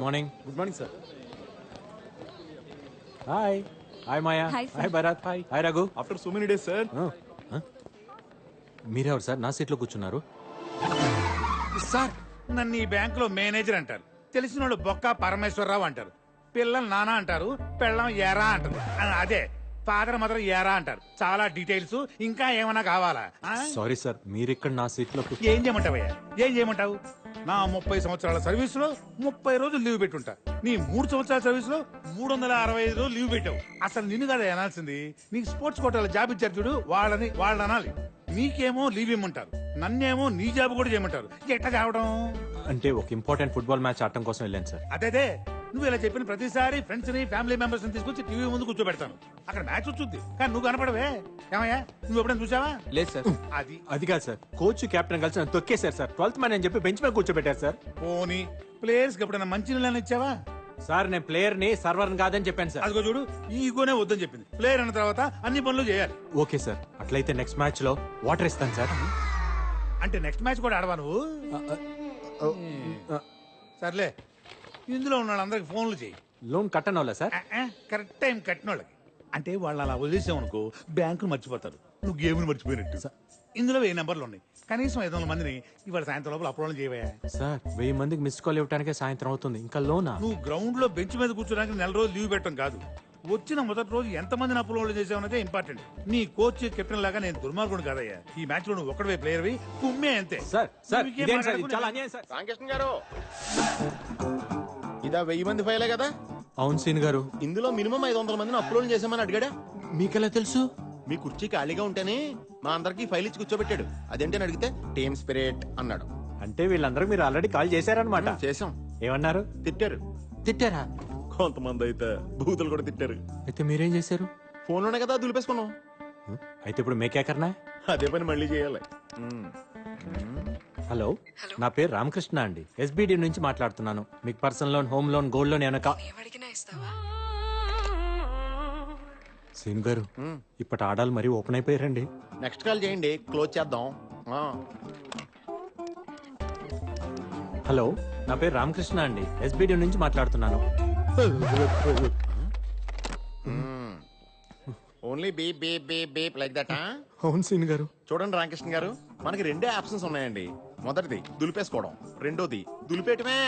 Morning. Good morning sir. Hi. Hi Maya. Hi, sir. Hi Bharat. Hi. Hi Raghu. After so many days sir. మీరెవరు sir నా సీట్లో కూర్చున్నారు? Sir నన్ను ఈ బ్యాంకులో మేనేజర్ అంటారు, తెలిసిన వాళ్ళు బొక్క పరమేశ్వరరావు అంటారు, పిల్లలు నానా అంటారు, పెళ్ళం ఏరా అంటారు. అదే ఫాదర్ మదర్ ఏరా అంటారు. చాలా డీటెయిల్స్ ఇంకా ఏమైనా కావాలా? సారీ సార్, మీరు ఇక్కడ నా సీట్లో ఏం చేయమంటావయ్యా? ఏం చేయమంటావు? నా 30 సంవత్సరాల సర్వీస్ లో 30 రోజులు లీవ్ పెట్టుంటా. నీ 3 సంవత్సరాల సర్వీస్ లో 365 రోజులు లీవ్ పెట్టావు. అసలు నిన్ను కదా అనాల్సింది. నీకు స్పోర్ట్స్ కోటాలో జాబ్ ఇచ్చారు చూడు, వాళ్ళని అనాలి. నీకేమో లీవ్ ఇమ్మంటారు, నన్నేమో నీ జాబ్ కూడా చేయమంటారు. ఎట్లా కావడం? అంటే ఒక ఇంపార్టెంట్ ఫుట్బాల్ మ్యాచ్ ఆడటం కోసం వెళ్ళాను సార్. అదే నువ్వు ఇలా చెప్పిన ప్రతిసారి ఫ్రెండ్స్ ని ఫ్యామిలీ మెంబర్స్ ని తీసుకొచ్చి టీవీ ముందు కూర్చోబెడతాను. అక్కడ మ్యాచ్ వచ్చుద్ది కానీ నువ్వు కనపడవే. ఏమయ్యా, నువ్వు ఎప్పుడైనా చూసావా? లేదు సార్. అది కాదు సార్, కోచ్ కెప్టెన్ కలిసి నన్ను తొక్కేశారు సార్. 12th మ్యాన్ అని చెప్పి బెంచ్ మీద కూర్చోబెట్టారు సార్. పోనీ ప్లేయర్స్ కి ఎప్పుడైనా మంచి నీళ్ళని ఇచ్చావా? సార్ నేను ప్లేయర్ ని సర్వర్ కాదని చెప్పాను సార్. అదిగో చూడు, ఈ ఈగోనే వద్దని చెప్పింది. ప్లేయర్ అన్న తర్వాత అన్ని పనులు చేయాలి. ఓకే సార్, అట్లయితే నెక్స్ట్ మ్యాచ్ లో వాటర్ ఇస్తాను సార్. అంటే నెక్స్ట్ మ్యాచ్ కూడా ఆడవా నువ్వు? సర్లే, ఇందులో ఉన్న వాళ్ళందరికి ఫోన్లు చేయి. లోన్ కట్టను వాళ్ళ సార్? కరెక్ట్ టైం కట్టిన వాళ్ళకి. అంటే వాళ్ళు అలా వదిలేసావు అనుకో, బ్యాంకులు మర్చిపోతారు, నువ్వు గేమ్ని మర్చిపోయినట్టు. ఇందులో 1000 నెంబర్లు ఉన్నాయి. కనీసం 500 మందిని ఇవాళ సాయంత్రం లోపల అప్రోల్ చేయవా? సార్ 1000 మందికి మిస్ కాల్ ఇవ్వడానికే సాయంత్రం అవుతుంది, ఇంకా లోనా? నువ్వు గ్రౌండ్ లో బెంచ్ మీద కూర్చోడానికి 4 రోజులు లీవ్ పెట్టడం కాదు, వచ్చిన మొదటి రోజు ఎంత మందిని అప్రోల్ చేసావనేదే ఇంపార్టెంట్. నీ కోచ్ కెప్టెన్ లాగా నేను దుర్మార్గుడు కాదయ్యా. ఈ మ్యాచ్ లో నువ్వు ఒక్కడే ప్లేయర్ వి, కుమ్మే అంతే. సార్ సార్ నువ్వు ఇంకేం ఇదేం సార్, ఇది మాట్లాడకు. చాలా అన్యాయం సార్. రామకృష్ణ గారు, ఇదా 1000 మంది ఫైలే కదా? అవును సీన్ గారు. ఇందులో మినిమం 500 మందిని అప్లోడ్ చేసామని అడిగాడా? మీకెలా తెలుసు? మీ కుర్చీ ఖాళీగా ఉంటేనే మా అందరికి ఫైల్ ఇచ్చి కూర్చోబెట్టాడు. అదేంటని అడిగితే టీమ్ స్పిరిట్ అన్నాడు. అంటే వీళ్ళందరూ మీరు ఆల్రెడీ కాల్ చేశారనమాట. చేసాం. ఏమన్నారు? తిట్టారు. తిట్టారా? కొంతమంది అయితే బూతులు కూడా తిట్టారు. అయితే మీరేం చేశారు? ఫోన్లోనే కదా దులిపేసుకున్నాం. అయితే ఇప్పుడు మేకేకర్నా? అదే పని మళ్ళీ చేయాలి. హలో, నా పేరు రామకృష్ణ అండి, ఎస్బిడి నుంచి మాట్లాడుతున్నాను. మీకు personal loan, home loan, gold loan ఏమైనా సీన్ గారు, ఇప్పటి ఆడాలు మరీ ఓపెన్ అయిపోయారండి. నెక్స్ట్ కాల్ చేయండి, క్లోజ్ చేద్దాం. హలో, నా పేరు రామకృష్ణ అండి, ఎస్బిడి నుంచి మాట్లాడుతున్నాను. Only beep beep beep beep like that. అవును సీన్ గారు. చూడండి రామకృష్ణ గారు, మనకి 2 ఆప్షన్స్ ఉన్నాయండి. మొదటిది దులిపేసుకోవడం, రెండోది దులిపేయటమే.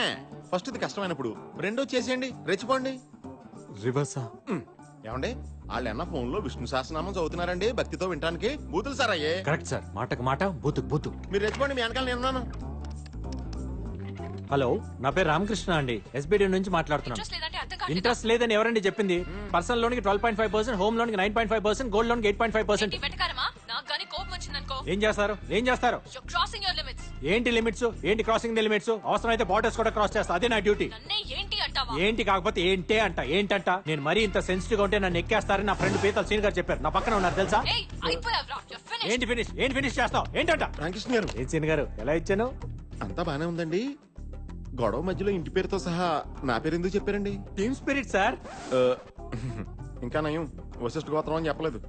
ఫస్ట్ ఇది కష్టమైనప్పుడు రెండో చేసేయండి, రెచ్చిపోండి. రివర్సా? ఏమండి, వాళ్ళు అన్న ఫోన్ లో విష్ణు సహస్రనామం చదువుతున్నారండి భక్తితో వినడానికి. బూతులు సార్ అయ్యే. కరెక్ట్ సార్, మాటకు మాట, బూతుకు బూతు. మీరు రెచ్చిపోండి, మీ వెనకాల నేనున్నాను. హలో, నా పేరు రామకృష్ణ అండి, ఎస్బిడి నుంచి మాట్లాడుతున్నాను. ఇంట్రెస్ట్ లేదని ఎవరండి చెప్పింది? పర్సనల్ లోన్ కి 12.5%, హోమ్ లోన్ కి 9.5%, గోల్డ్ లోన్ కి 8.5%. ఏం చేస్తారు? ఏం చేస్తారు? ఏంటి లిమిట్స్? ఏంటి క్రాసింగ్ ది లిమిట్స్? అవసరం అయితే బార్డర్స్ కూడా క్రాస్ చేస్తా, అదే నా డ్యూటీ. ఏంటి కాకపోతే ఏంటే అంట. ఏంటంట? నేను మరీ ఇంత సెన్సిటివ్ గా ఉంటే నన్ను ఎక్కేస్తారని నా ఫ్రెండ్ పీతల్ సీన్ గారు చెప్పారు. నా పక్కన ఉన్నారు తెలుసా? ఏంటి ఫినిష్? ఏంటి ఫినిష్ చేస్తావు? ఏంటంట? రామకృష్ణ గారు, ఏం సీన్ గారు, ఎలా ఇచ్చాను? అంతా బానే ఉందండి. గొడవ మధ్యలో ఇంటి పేరుతో సహా నా పేరు ఎందుకు చెప్పారండి? Team spirit sir. ఇంకా నయం, వశిష్ఠ గోత్రం అని చెప్పలేదు.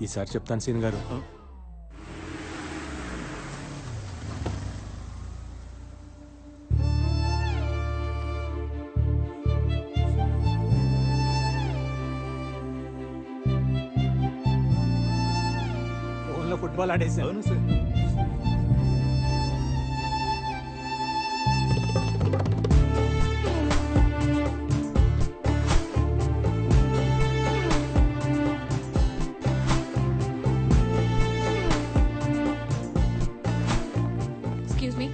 ఈసారి చెప్తాను సీన్ గారు. ఫోన్లో ఫుట్బాల్ ఆడేసాను. అవును sir. Excuse me,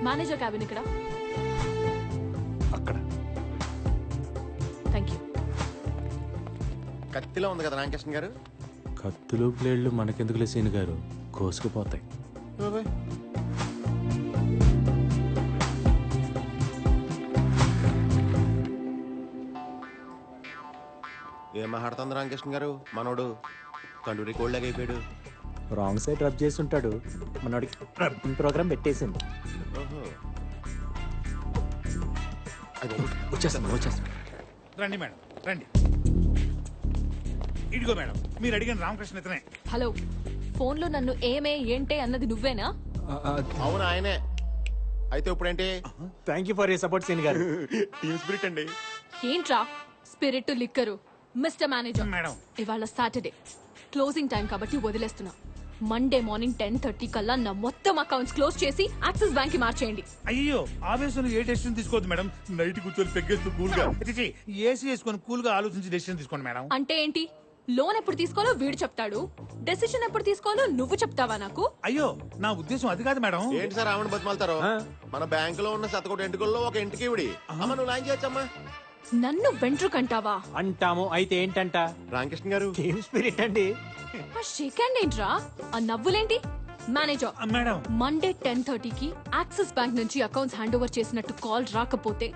manager cabin ఇక్కడ. అక్కడ. Thank you. కత్తిలో ఉంది కదా రామకృష్ణ గారు. కత్తులు ప్లేడ్లు మనకెందుకులే సీన్ గారు, కోసుకుపోతాయి. ఏం మాట్లాడుతుంది రామకృష్ణ గారు? మనోడు కండూరి కోల్డ్లాగా అయిపోయాడు. రాంగ్ సైడ్ రబ్ చేసి ఉంటాడు, మనోడికి రబ్బింగ్ ప్రోగ్రామ్ పెట్టేసింది. వచ్చేస్తాను. రండి మేడం, రండి. ఇదిగో మేడం, మీరు అడిగిన రామకృష్ణ ఇతనే. హలో, ఫోన్ లో నన్ను ఏమే ఏంటే అన్నది నువ్వేనా? అవును ఆయనే. అయితే ఇప్పుడేంటి thank you for you support సీన్ గారు. టీమ్ స్పిరిట్ అండి. ఏంట్రా spirit liquor mister manager. Madam ఇవాళ సాటర్డే క్లోజింగ్ టైం కాబట్టి వదిలేస్తున్నా. మండే మార్నింగ్ 10:30 కల్లా నా మొత్తం అకౌంట్స్ క్లోజ్ చేసి యాక్సిస్ బ్యాంక్ కి మార్చేయండి. అయ్యో ఆవేశంలో ఏ డెసిషన్ తీసుకోవద్దు మేడం. నైట్ కూర్చొని పెగ్గేస్తూ కూల్ గా ఏసీ వేసుకొని కూల్ గా ఆలోచించి డెసిషన్ తీసుకోండి మేడం. అంటే ఏంటి? లోన్ ఎప్పుడు తీసుకోవాలో వీడు చెప్తాడు, డెసిషన్ ఎప్పుడు తీసుకోవాలో నువ్వు చెప్తావా నాకు? అయ్యో నా ఉద్దేశం అది కాదు మేడం. ఏంటి సార్ ఆవిడ బతిమాలతారు? మన బ్యాంక్ లో ఉన్న శతకోటి ఎంటుకల్లో ఒక ఇంటికి ఇవిడి. అమ్మ నువ్వు లాంచ్ చేయొచ్చమ్మా. నన్ను వెంట్రుకంటావా? అంటాము. అయితే ఏంటంట? రామకృష్ణ గారు టీమ్ స్పిరిట్ అండి. ఆ షేక్ హ్యాండ్ ఏంట్రా? ఆ నవ్వులేంటి? మేనేజర్ మేడం మండే 10:30కి యాక్సిస్ బ్యాంక్ నుంచి అకౌంట్స్ హ్యాండ్ ఓవర్ చేసినట్టు కాల్ రాకపోతే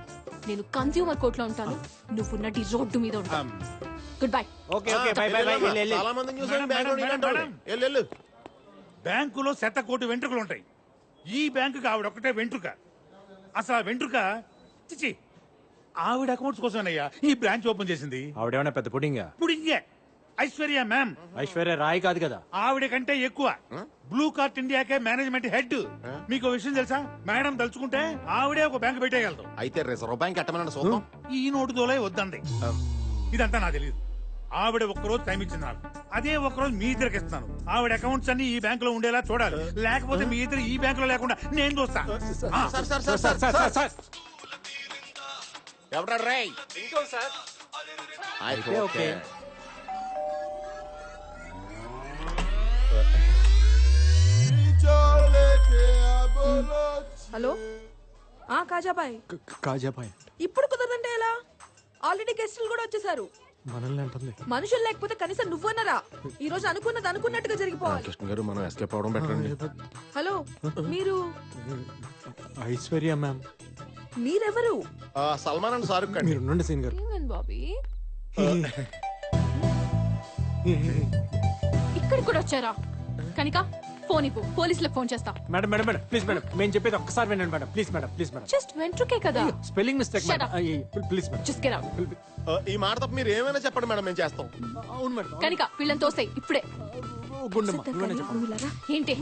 నేను కన్స్యూమర్ కోర్ట్ లో ఉంటాను, నువ్వు నటి రోడ్డు మీద ఉంటాను. Good bye. Okay okay by by by. చాలా మందిని చూసాను మేడం, బ్యాంక్ లో మేడం, నీలాంటి వాళ్ళని. మేడం. వెళ్ళు బ్యాంకులో 100 కోటి వెంట్రుకలు ఉంటాయి. ఈ బ్యాంకుకి ఆవిడ ఒకటే వెంట్రుక. అసలు ఆ వెంట్రుక చిచి ఆవిడ అకౌంట్స్ కోసమేనయ్యా ఈ బ్రాంచ్ ఓపెన్ చేసింది. ఆవిడేమన్నా పెద్ద పుడింగా? ఇప్పుడు ఇంకే ఐశ్వర్య మ్యామ్ ఐశ్వర్య రాయ్ కాదు కదా. ఆవిడ కంటే ఎక్కువ బ్లూ కార్ట్ ఇండియాకే మేనేజ్మెంట్ హెడ్. మీకు విషయం తెలుసా? మేడం తలుచుకుంటే ఆవిడే ఒక బ్యాంక్ పెట్టేయగలదు. అయితే రిజర్వ్ బ్యాంక్ ఎట్టమనండి చూద్దాం. ఈ నోటు దోలే వద్దండి. ఇదంతా నాకు తెలియదు. ఆవిడ ఒక్కరోజు టైం ఇచ్చింది నాకు. అదే ఒక్కరోజు మీ ఇద్దరికి ఇస్తున్నాను. ఆవిడ అకౌంట్స్ అన్ని ఈ బ్యాంక్ లో ఉండేలా చూడాలి. లేకపోతే మీ ఇద్దరు ఈ బ్యాంక్ లో లేకుండా నేను చూస్తా. Sir sir sir sir sir sir sir ఎవడా రేయ్? అయితే ఓకే. హలో కాజాబాయ్, కాజాబాయ్ ఇప్పుడు కుదరదంటే ఎలా? ఆల్రెడీ గెస్టులు కూడా వచ్చేసారు. మనల్ని అంటుంది. మనుషులు లేకపోతే కనీసం నువ్వన్నరా? ఈ రోజు అనుకున్నది అనుకున్నట్టుగా జరిగిపోవాలి. కృష్ణ గారు మనం ఎస్కేప్ అవడం బెటర్ అండి. హలో మీరు ఐశ్వర్య మ్యామ్. మీరెవరు? సల్మాన్ అండ్ షారుఖ్ ఖాన్. మీరు ఉండండి సీన్ గారు. ఏమైంది బాబీ? ఇక్కడికి కూడా వచ్చారా? కనిక ఫోన్ ఇవ్వు, పోలీసులకు ఫోన్ చేస్తా. Madam madam madam please madam, మేము చెప్పేది ఒక్కసారి వినండి madam. Please madam please madam. Just వెంట్రుకే కదా. Spelling mistake Shut madam. up. Please madam. Just get out. ఈ మాట తప్ప మీరు ఏమైనా చెప్పండి మేడం, మేము చేస్తాం. అవును మేడం. కనిక వీళ్ళని తోసేయ్ ఇప్పుడే. గుండమ్మ నువ్వేనా చెప్పండి. నువ్వు ఇలా రా. ఏంటి?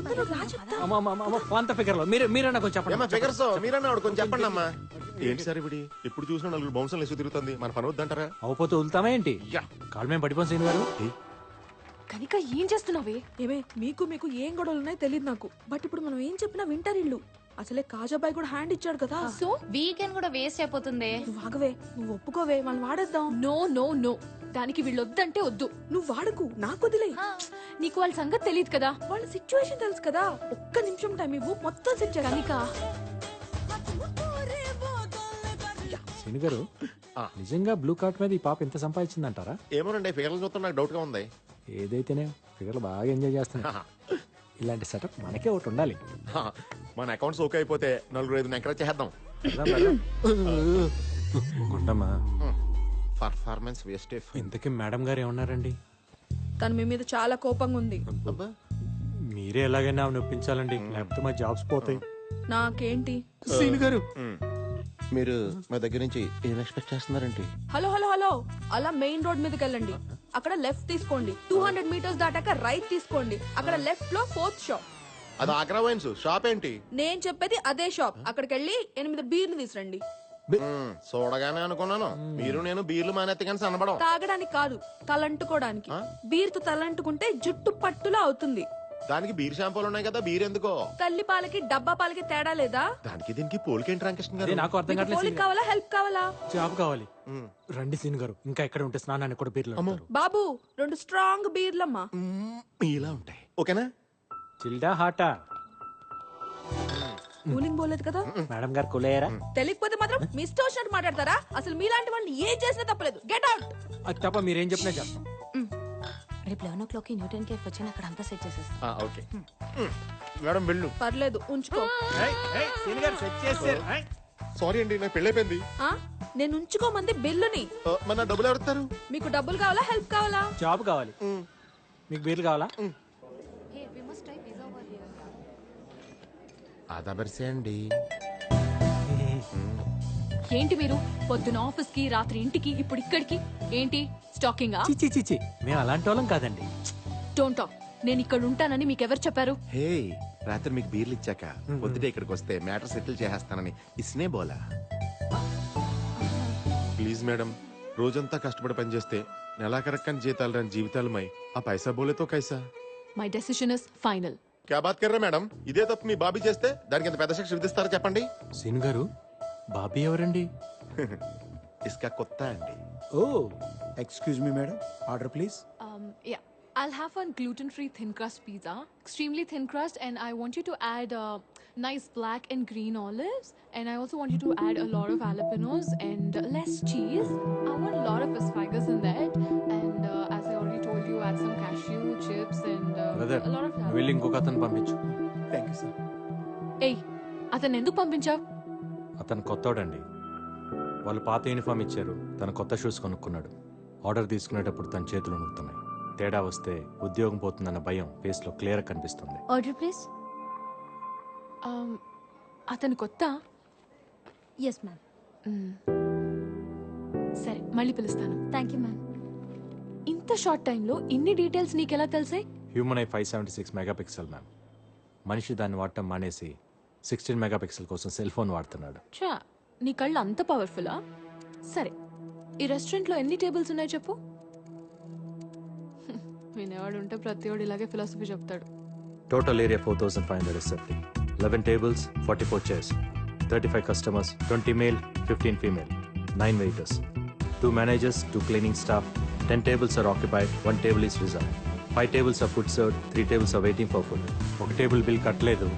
అమ్మ అమ్మ అమ్మ పాంత ఫిగర్ లో మీరన్నా కొంచెం ఏమా చెప్పండి. ఫిగర్స్ మీరన్నా ఆవిడ కొంచెం చెప్పండి అమ్మా. ఏంటి సార్ ఇప్పుడు ఎప్పుడు చూసినా నలుగురు బౌన్సర్లు వేసి తిరుగుతుంది, మన పని వద్దంటారా? అవపోతే వదులుతామా ఏంటి? యా. కాలు మేము పడిపోం సీన్ గారు. కనిక ఏం చేస్తున్నావే? ఏమే మీకు మీకు ఏం గొడవలు ఉన్నాయో తెలియదు నాకు. బట్ ఇప్పుడు మనం ఏం చెప్పినా వింటారు ఇల్లు. అసలే కాజాబాయ్ కూడా హ్యాండ్ ఇచ్చాడు కదా. సో వీకెండ్ కూడా వేస్ట్ అయిపోతుంది. నువ్వు ఆగవే, నువ్వు ఒప్పుకోవే, మనం వాడేద్దాం. నో నో నో, దానికి వీళ్ళు వద్దంటే వద్దు. నువ్వు వాడకు, నాకు వదిలే. నీకు వాళ్ళ సంగతి తెలియదు కదా. వాళ్ళ సిచ్యువేషన్ తెలుసు కదా. ఒక్క నిమిషం టైం ఇవ్వు, మొత్తం సెట్ చేయాలి. కనిక సీన్ గారు నిజంగా బ్లూ కార్ట్ మీద ఈ పాప ఎంత సంపాదించిందంటారా? ఏమోనండి ఫిగర్లు చూస్తే నాకు డౌట్ గా ఉంది. ఏదైతేనే ఫిగర్లు బాగా ఎంజాయ్ చేస్తున్నా. ఇలాంటి సెటప్ మనకే ఒకటి ఉండాలి. మన అకౌంట్స్ ఓకే అయిపోతే నలుగురు ఐదు ఎంకరేజ్ చేద్దాం. గుండమ్మా పర్ఫార్మెన్స్ వేస్ట్. ఇంతకీ మేడం గారు ఏమన్నారండి? తను మీ మీద చాలా కోపంగా ఉంది. అబ్బా మీరే ఎలాగైనా ఆవిడ ఒప్పించాలండి, లేకపోతే మా జాబ్స్ పోతాయి. నాకేంటి? సీన్ గారు మీరు మా దగ్గర నుంచి ఏం ఎక్స్పెక్ట్ చేస్తున్నారంటే? హలో హలో హలో, అలా మెయిన్ రోడ్ మీదకి వెళ్ళండి. అక్కడ లెఫ్ట్ తీసుకోండి. 200 మీటర్స్ దాటాక రైట్ తీసుకోండి. అక్కడ లెఫ్ట్ లో 4th షాప్. అది ఆగ్రా వైన్స్ షాప్ ఏంటి? నేను చెప్పేది అదే షాప్. అక్కడికి వెళ్ళి 8 బీర్లు తీసురండి. చూడగానే అనుకున్నాను మీరు నేను బీర్లు మానేత్తే కానీ సన్నబడం. తాగడానికి కాదు, తలంటుకోవడానికి. బీర్తో తలంటుకుంటే జుట్టు పట్టులా అవుతుంది. దానికి బీర్ షాంపూలు ఉన్నాయి కదా, బీర్ ఎందుకో? తల్లి పాలకి డబ్బా పాలకి తేడా లేదా? దానికి దీనికి పోలికేంటి రామకృష్ణ అదే గారు? నాకు అర్థం మీకు కావట్లేదు పోలిక సీన్ గారు. కావాలా, హెల్ప్ కావాలా? జాబ్ కావాలి. రండి సీన్ గారు, ఇంకా ఎక్కడ ఉంటే స్నానానికి కూడా బీర్లు అమ్ముతారు. బాబు 2 స్ట్రాంగ్ బీర్లమ్మా. ఇలా ఉంటాయి ఓకేనా? చిల్డా హాటా? కూలింగ్ పోలేదు కదా. మేడం గారు కులేయరా? తెలియకపోతే మాత్రం మీ ఇష్టం వచ్చినట్టు మాట్లాడతారా? అసలు మీలాంటి వాళ్ళని ఏం చేసినా తప్పలేదు. Get out. అది తప్ప మీరేం చెప్పినా చేస్తాం. రేపు 11 o'clock న్యూటన్ కేఫ్ వచ్చి అక్కడ అంతా సెట్ చేసేస్తాం. ఓకే మేడం వెళ్ళు. పర్లేదు, ఉంచుకో. సారీ అండి నాకు పెళ్ళైపోయింది. ఆ? నేను ఉంచుకోమంది బిల్లుని. మన డబ్బులు ఎవరుతారు? మీకు డబ్బులు కావాలా, హెల్ప్ కావాలా? జాబ్ కావాలి. మీకు బీర్లు కావాలా? ఆదాబర్సే అండి. ఏంటి మీరు పొద్దున ఆఫీస్ కి, రాత్రి ఇంటికి, ఇప్పుడు ఇక్కడికి ఏంటి? స్టాకింగా? చిచి చిచి మేము అలాంటి వాళ్ళం కాదండి. Don't talk. నేను ఇక్కడ ఉంటానని మీకెవరు చెప్పారు? హే రాత్రి మీకు బీర్లు ఇచ్చాక పొద్దుటే ఇక్కడికి వస్తే మ్యాటర్ సెటిల్ చేసేస్తానని ఇస్నే బోలా ప్లీజ్ మేడం రోజంతా కష్టపడి పనిచేస్తే నెలాఖరక్కని జీతాలు రాని జీవితాలమై ఆ పైసా బోలేతో కైసా మై డెసిషన్ ఇస్ ఫైనల్. క్యా బాత్ కర్రా మేడం ఇదే తప్పు మీ బాబీ చేస్తే దానికి ఎంత పెద్ద శిక్ష విధిస్తారో చెప్పండి. సీన్ గారు బాబీ ఎవరండి? ఇస్కా కొత్త అండి. Oh excuse me madam order please. Yeah, I'll have one gluten-free thin crust pizza, extremely thin crust, and I want you to add nice black and green olives, and I also want you to add a lot of jalapenos and less cheese. I want a lot of asparagus in that, and as I already told you, add some cashew chips and brother a lot of వెళ్ళి ఇంకొక అతను పంపించు. Thank you sir. Hey, అతను ఎందుకు పంపించావు? అతను కొత్తోడండి. వాళ్ళు పాత uniform ఇచ్చారు, తన కొత్త షూస్ కొనుక్కున్నాడు. ఆర్డర్ తీసుకునేటప్పుడు తన చేతులు నొక్కుతున్నాయి. తేడా వస్తే ఉద్యోగం పోతుందన్న భయం ఫేస్ లో క్లియర్ కనిపిస్తుంది. Order please. అతను కొత్త. Yes ma'am. సరే మళ్ళీ పిలుస్తాను. Thank you ma'am. ఇంత షార్ట్ టైంలో ఇన్ని డీటెయిల్స్ నీకెలా తెలిసాయి? Human eye 576 megapixel ma'am. మనిషి దాన్ని వాడటం మానేసి 16 మెగాపిక్సెల్ కోసం సెల్ ఫోన్ వాడుతున్నాడు. చా, నీ కళ్ళు అంత పవర్ఫుల్లా? సరే, ఈ రెస్టారెంట్లో ఎన్ని టేబుల్స్ ఉన్నాయి చెప్పు. వినేవాడు ఉంటే ప్రతివాడు ఇలాగే ఫిలాసఫీ చెప్తాడు. Total area 4570. 11 tables, 44 chairs. 35 customers, 20 male, 15 female. 9 waiters. 2 managers, 2 cleaning staff. 10 tables are occupied, 1 table is reserved. 5 tables are food served, 3 tables are waiting for food. ఒక టేబుల్ బిల్ కట్టలేదు,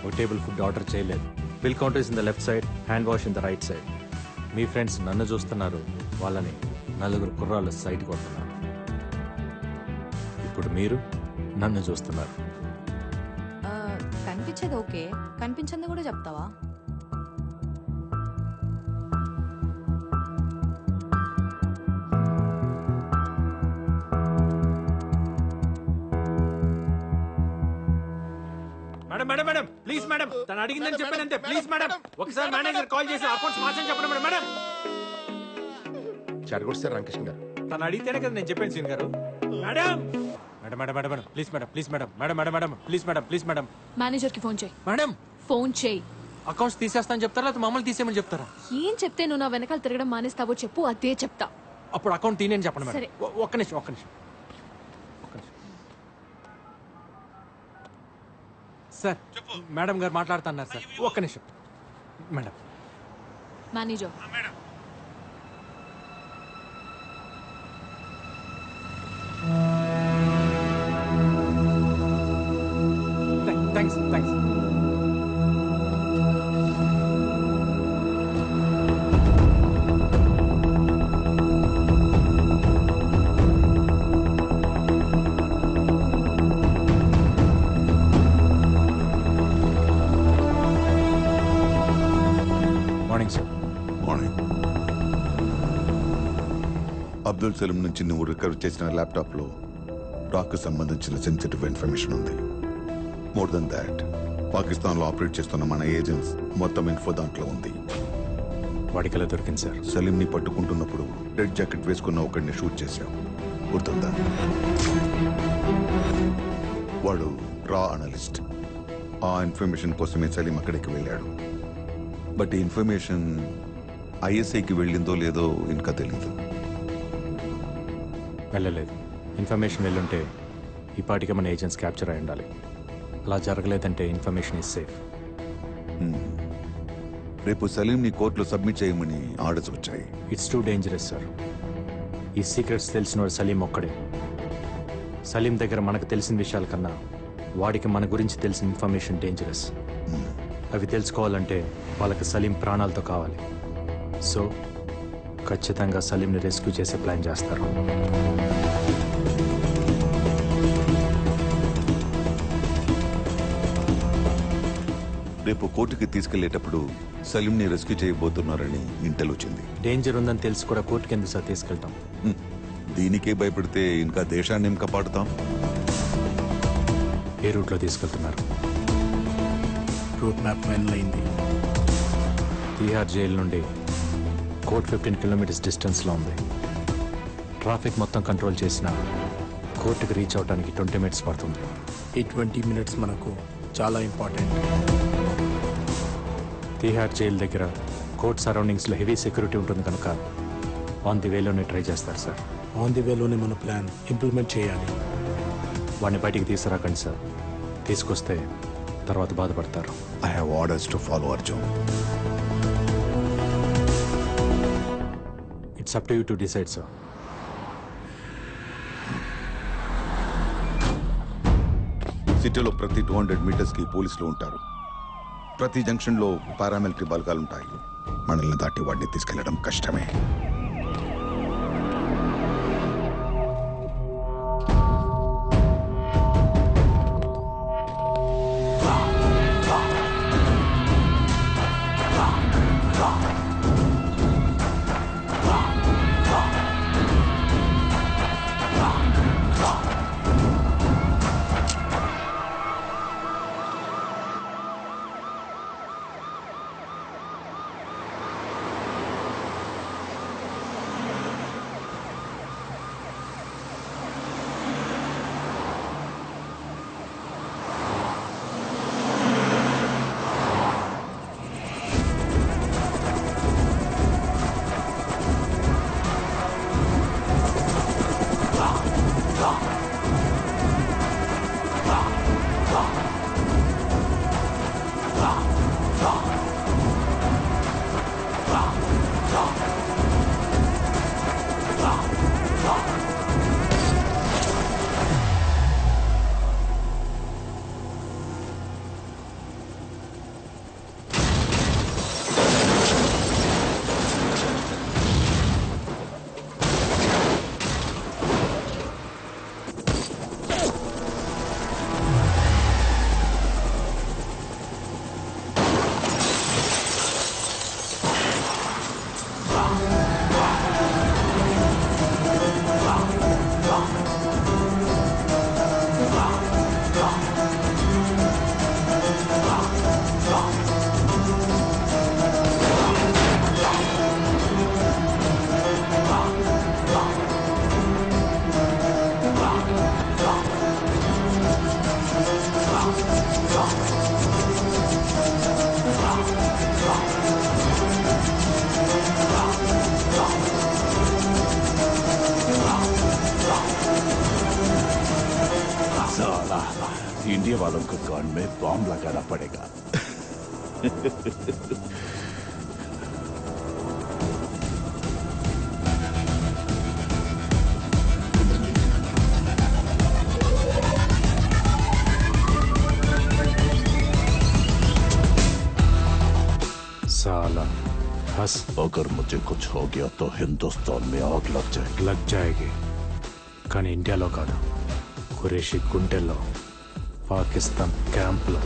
ఒక టేబుల్ ఫుడ్ ఆర్డర్ చేయలేదు. Bill counter is in the left side, hand wash in the right side. Me friends నన్ను చూస్తున్నారు, వాళ్ళని నలుగురు కుర్రాళ్ళు side కొడుతున్నారు. ఇప్పుడు మీరు నన్ను చూస్తున్నారు. కనిపించేది ఓకే, కనిపించింది కూడా చెప్తావా? Madam madam madam please madam, తను అడిగిందని చెప్పానంతే. ప్లీజ్ మేడం, ఒకసారి మేనేజర్ కాల్ చేసి అకౌంట్స్ మార్చని చెప్పండి మేడం. మేడం చెడగొట్టారు రామకృష్ణ గారు. తను అడిగితేనే కదా నేను చెప్పాను సీన్ గారు. Madam madam madam madam madam please madam, please madam, madam madam madam please madam, please madam. మేనేజర్కి ఫోన్ చేయి. మేడం ఫోన్ చేయి. అకౌంట్స్ తీసేస్తాను చెప్తారా లేదా మమ్మల్ని తీసేయమని చెప్తారా? ఏం చెప్తే నువ్వు నా వెనకాల తిరగడం మానేస్తావో చెప్పు, అదే చెప్తా. అప్పుడు అకౌంట్ తీనేని చెప్పండి మేడం. సరే. ఒక్క నిమిషం ఒక్క నిమిషం ఒక్క నిమిషం సార్, మేడం గారు మాట్లాడుతున్నారు సార్. ఒక్క నిమిషం madam. Manager thanks thanks. Morning sir. Morning. Abdul Salim నుంచి నువ్వు రికవర్ చేసిన ల్యాప్టాప్లో డాక్కు సంబంధించిన సెన్సిటివ్ ఇన్ఫర్మేషన్ ఉంది. మోర్ దెన్ దాట్, పాకిస్తాన్లో ఆపరేట్ చేస్తున్న మన ఏజెంట్స్ మొత్తం ఇన్ఫో దాంట్లో ఉంది. వాడికలా దొరికింది సార్. సలీంని పట్టుకుంటున్నప్పుడు రెడ్ జాకెట్ వేసుకున్న ఒకడిని షూట్ చేశావు, గుర్తుందా? వాడు రా అనలిస్ట్. ఆ ఇన్ఫర్మేషన్ కోసమే సలీం అక్కడికి వెళ్ళాడు. బట్ ఈ ఇన్ఫర్మేషన్ ఐఎస్ఐకి వెళ్ళిందో లేదో ఇంకా తెలీదు. వెళ్ళలేదు. ఇన్ఫర్మేషన్ వెళ్ళుంటే ఈ పాటికి మన ఏజెంట్స్ క్యాప్చర్ అయి ఉండాలి. అలా జరగలేదంటే ఇన్ఫర్మేషన్ ఇస్ సేఫ్. రేపు సలీంని కోర్టులో సబ్మిట్ చేయమని ఆర్డర్స్ వచ్చాయి. It's too dangerous sir. ఈ సీక్రెట్స్ తెలిసినవాడు సలీం ఒక్కడే. సలీం దగ్గర మనకు తెలిసిన విషయాల కన్నా వాడికి మన గురించి తెలిసిన ఇన్ఫర్మేషన్ డేంజరస్. అవి తెలుసుకోవాలంటే వాళ్ళకి సలీం ప్రాణాలతో కావాలి. సో ఖచ్చితంగా సలీంని రెస్క్యూ చేసే ప్లాన్ చేస్తారు. రేపు కోర్టుకి తీసుకెళ్లేటప్పుడు సలీంని రెస్క్యూ చేయబోతున్నారని ఇంటెల్ వచ్చింది. డేంజర్ ఉందని తెలిసి కూడా కోర్టుకి ఎందుకు సార్ తీసుకెళ్తాం? దీనికే భయపడితే ఇంకా దేశాన్ని ఏం కాపాడుతాం? ఏ రూట్లో తీసుకెళ్తున్నారు? రూట్ మ్యాప్ ఫైనల్ అయింది. తీహార్ జైలు నుండి కోర్ట్ 15 కిలోమీటర్స్ డిస్టెన్స్లో ఉంది. ట్రాఫిక్ మొత్తం కంట్రోల్ చేసిన కోర్టుకి రీచ్ అవడానికి 20 minutes పడుతుంది. ఈ 20 minutes మనకు చాలా ఇంపార్టెంట్. తిహార్ జైలు దగ్గర కోర్ట్ సరౌండింగ్స్లో హెవీ సెక్యూరిటీ ఉంటుంది కనుక ఆన్ ది వేలోనే ట్రై చేస్తారు సార్. ఆన్ ది వేలోనే మన ప్లాన్ ఇంప్లిమెంట్ చేయాలి. వాడిని బయటికి తీసుకురాకండి సార్. తీసుకొస్తే తర్వాత బాధపడతారు. I have orders to follow Arjun. It's up to you to decide sir. సిటీలో ప్రతి 200 మీటర్స్ కి పోలీసులు ఉంటారు. ప్రతి జంక్షన్ లో పారామిలిటరీ బలగాలు ఉంటాయి. మనల్ని దాటి వాడిని తీసుకెళ్లడం కష్టమే. इंडिया वालों को कान में बॉम्ब लगाना पड़ेगा. साला बस अगर मुझे कुछ हो गया तो हिंदुस्तान में आग लग जाएगी. కానీ ఇండియాలో కాదు, ఖురేషి గుంటెల్లో, పాకిస్తాన్ క్యాంప్లో.